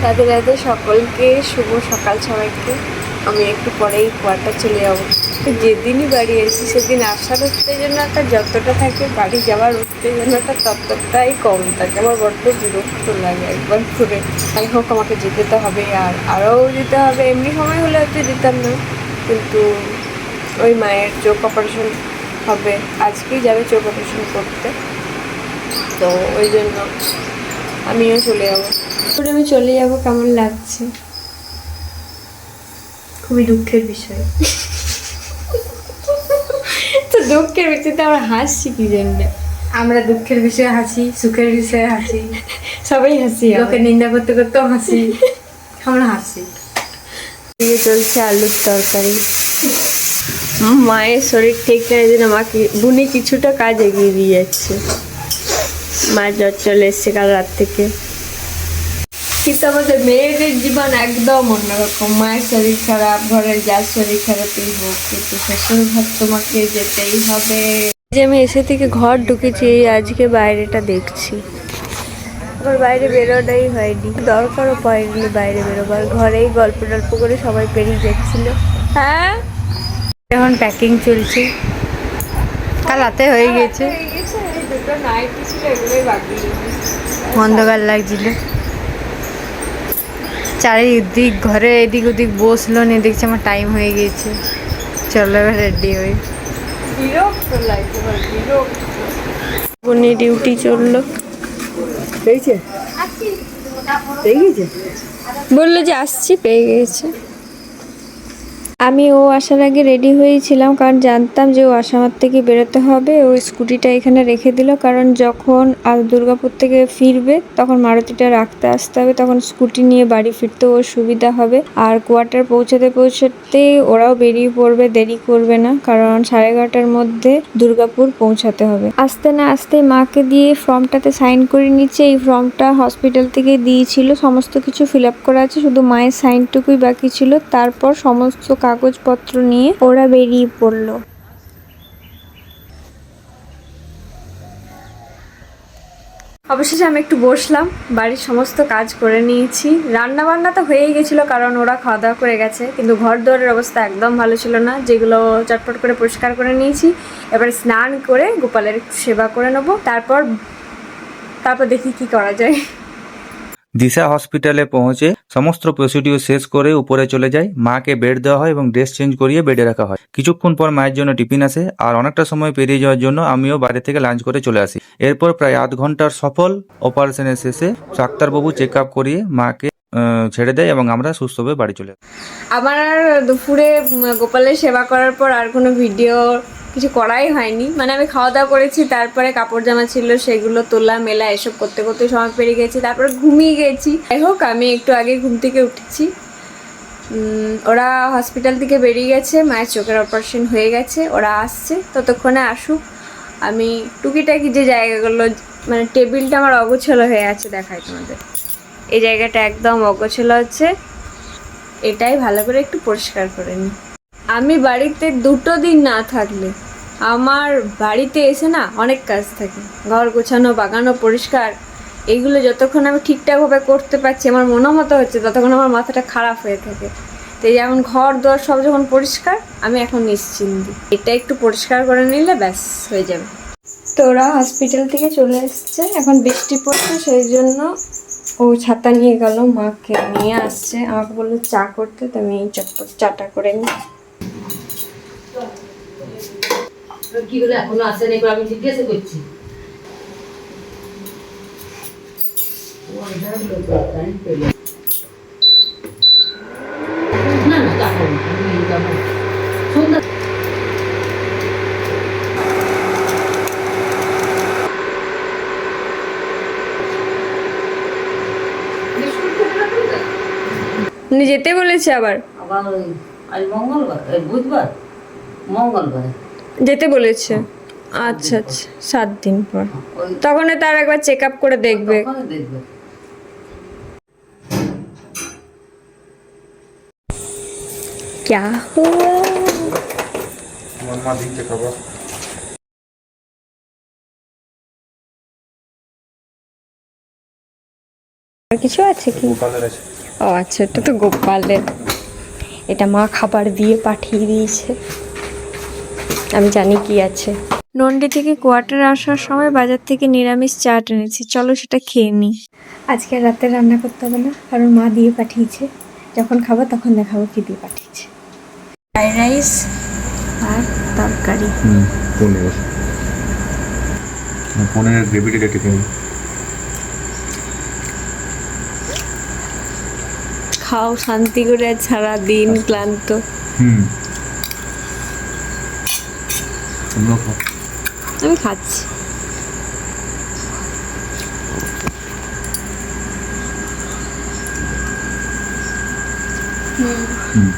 রাধে রাধে সকলকে, শুভ সকাল সবাইকে। আমি একটু পরেই কোয়ার্টার চলে যাবো। যেদিনই বাড়ি এসেছি সেদিন আসার উত্তেজনাটা যতটা থাকে, বাড়ি যাওয়ার উত্তেজনাটা ততটাই কম থাকে। আমার বড্ড বিরক্ত লাগে একবার ঘুরে। যাই হোক, আমাকে যেতে তো হবে, আর আরও যেতে হবে। এমনি সময় হলে হয়তো যেতাম না, কিন্তু ওই মায়ের চোখ অপারেশন হবে, আজকেই যাবে চোখ অপারেশন করতে, তো ওই জন্য আমিও চলে যাবো। আমি চলে যাবো, কেমন লাগছে? খুবই দুঃখের বিষয়। তো দুঃখের বিষয়তে আমরা হাসছি কি জন্য? আমরা দুঃখের বিষয়ে হাসি, সুখের বিষয়ে হাসি, সবাই হাসি। লোকের নিন্দা করতে করতেও হাসি, আমরা হাসি। দিয়ে চলছে আলুর তরকারি। মায়ের শরীর ঠিক নেই, জন্য মাকে বুনি কিছুটা কাজ এগিয়ে দিয়ে যাচ্ছে। মায়ের জ্বর চলে এসছে কাল রাত থেকে। কিন্তু আমাদের মেয়েদের জীবন একদম অন্যরকম। মায়ের শরীর খারাপ, ঘরের যার শরীর খারাপই হোক, কিন্তু শ্বশুর ঘর তোমাকে যেতেই হবে। যে আমি এসে থেকে ঘর ঢুকেছি, আজকে বাইরেটা দেখছি। আবার বাইরে বেরোটাই হয়নি, দরকারও পড়েনি বাইরে বেরোবার। ঘরেই গল্প টল্প করে সবাই পেরিয়ে যাচ্ছিল। হ্যাঁ, এখন প্যাকিং চলছে, কাল রাতে হয়ে গেছে। দুটো নাইটি ছিল, এগুলোই বাকি। অন্ধকার লাগছিল, চারিদিক ঘরে এদিক ওদিক বসলো, নিয়ে দেখছি আমার টাইম হয়ে গেছে, চলো এবার রেডি হই। বিরক্ত লাগছে, বিরক্ত। উনি ডিউটি চললো, পেয়েছে পেয়ে গেছে, বললো যে আসছি, পেয়ে গেছে। আমি ও আসার আগে রেডি হয়েছিলাম, কারণ জানতাম যে ও আসামার থেকে বেরোতে হবে। ও স্কুটিটা এখানে রেখে দিল, কারণ যখন দুর্গাপুর থেকে ফিরবে তখন মারুতিটা রাখতে আসতে হবে, তখন স্কুটি নিয়ে বাড়ি ফিরতে ওর সুবিধা হবে। আর কোয়ার্টার পৌঁছাতে পৌঁছাতে ওরাও বেরিয়ে পড়বে, দেরি করবে না, কারণ 11:30টার মধ্যে দুর্গাপুর পৌঁছাতে হবে। আসতে না আসতে মাকে দিয়ে ফর্মটাতে সাইন করে নিচ্ছে। এই ফর্মটা হসপিটাল থেকে দিয়েছিল, সমস্ত কিছু ফিল আপ করা আছে, শুধু মায়ের সাইনটুকুই বাকি ছিল। তারপর সমস্ত কাগজপত্র নিয়ে ওরা বেরিয়ে পড়লো। অবশেষে আমি একটু বসলাম, বাড়ির সমস্ত কাজ করে নিয়েছি। রান্না বান্না তো হয়েই গেছিলো, কারণ ওরা খাওয়া দাওয়া করে গেছে, কিন্তু ঘর দুয়ারের অবস্থা একদম ভালো ছিল না, যেগুলো চটপট করে পরিষ্কার করে নিয়েছি। এবার স্নান করে গোপালের সেবা করে নেবো, তারপর দেখি কি করা যায়। দিশা হসপিটালে পৌঁছে সমস্ত প্রসিডিউর শেষ করে উপরে চলে যায়। মাকে বেড দেওয়া হয় এবং ড্রেস চেঞ্জ করিয়ে বেডে রাখা হয়। কিছুক্ষণ পর মায়ের জন্য টিফিন আসে, আর অনেকটা সময় পেরিয়ে যাওয়ার জন্য আমিও বাইরে থেকে লাঞ্চ করে চলে আসি। এরপর প্রায় আধ ঘন্টার সফল অপারেশনের শেষে ডাক্তারবাবু চেক আপ করিয়ে মাকে ছেড়ে দেয় এবং আমরা সুস্থভাবে বাড়ি চলে আসি। আমার আর দুপুরে গোপালের সেবা করার পর আর কোনো ভিডিও কিছু করাই হয়নি। মানে আমি খাওয়া দাওয়া করেছি, তারপরে কাপড় জামা ছিল সেগুলো তোলা মেলা এসব করতে করতে সময় পেরিয়ে গেছি, তারপরে ঘুমিয়ে গেছি। যাই হোক, আমি একটু আগে ঘুম থেকে উঠেছি। ওরা হসপিটাল থেকে বেরিয়ে গেছে, মায়ের চোখের অপারেশন হয়ে গেছে, ওরা আসছে, ততক্ষণে আসুক। আমি টুকিটাকি যে জায়গাগুলো, মানে টেবিলটা আমার অগোছালো হয়ে আছে, দেখাই তোমাদের। এই জায়গাটা একদম অগোছালো হচ্ছে, এটাই ভালো করে একটু পরিষ্কার করে নিই। আমি বাড়িতে 2 দিন না থাকলে আমার বাড়িতে এসে না অনেক কাজ থাকে, ঘর গোছানো, বাগানো, পরিষ্কার, এইগুলো যতক্ষণ আমি ঠিকঠাকভাবে করতে পারছি, আমার মতো হচ্ছে, ততক্ষণ আমার মাথাটা খারাপ হয়ে থাকে। তো এই যেমন ঘর দোর সব যখন পরিষ্কার, আমি এখন নিশ্চিন্তি, এটা একটু পরিষ্কার করে নিলে ব্যাস হয়ে যাবে। তো ওরা হসপিটাল থেকে চলে এসছে, এখন বৃষ্টি পড়ছে, সেই জন্য ও ছাতা নিয়ে গেল, মাকে নিয়ে আসছে। আমাকে বললো চা করতে, তো আমি চটপট চাটা করে নিই। কি বলে এখনো আসে নাই, আমি জিজ্ঞাসা করছি। না না যাবো যাবো সন্ধ্যা। উনি যেতে বলেছে আবার আবার আজ মঙ্গলবার, বুধবার, মঙ্গলবার যেতে বলেছে। আচ্ছা আচ্ছা, 7 দিন পর, তখন তার একবার চেক আপ করে দেখবে। দেখবে। क्या हुआ? আর কিছু আছে কি? গোপালের আছে। ও আচ্ছা, এটা তো গোপালের। এটা মা খাবার দিয়ে পাঠিয়ে দিয়েছে, আমি জানি কি আছে। নন্ডি থেকে কোয়ার্টারে আসার সময় বাজার থেকে নিরামিষ চাট এনেছি, চলো সেটা খেয়ে নিই। আজকে রাতে রান্না করতে হবে না, কারণ মা দিয়ে পাঠিয়েছে। যখন খাবো তখন দেখাবো কি দিয়ে পাঠিয়েছে। ফ্রাইড রাইস আর তরকারি। পনির, পনিরের গ্রেভিটা কেটে নিই। খাও শান্তি করে, সারাদিন ক্লান্ত। তোমরা খাও। আমি খাচ্ছি। হুম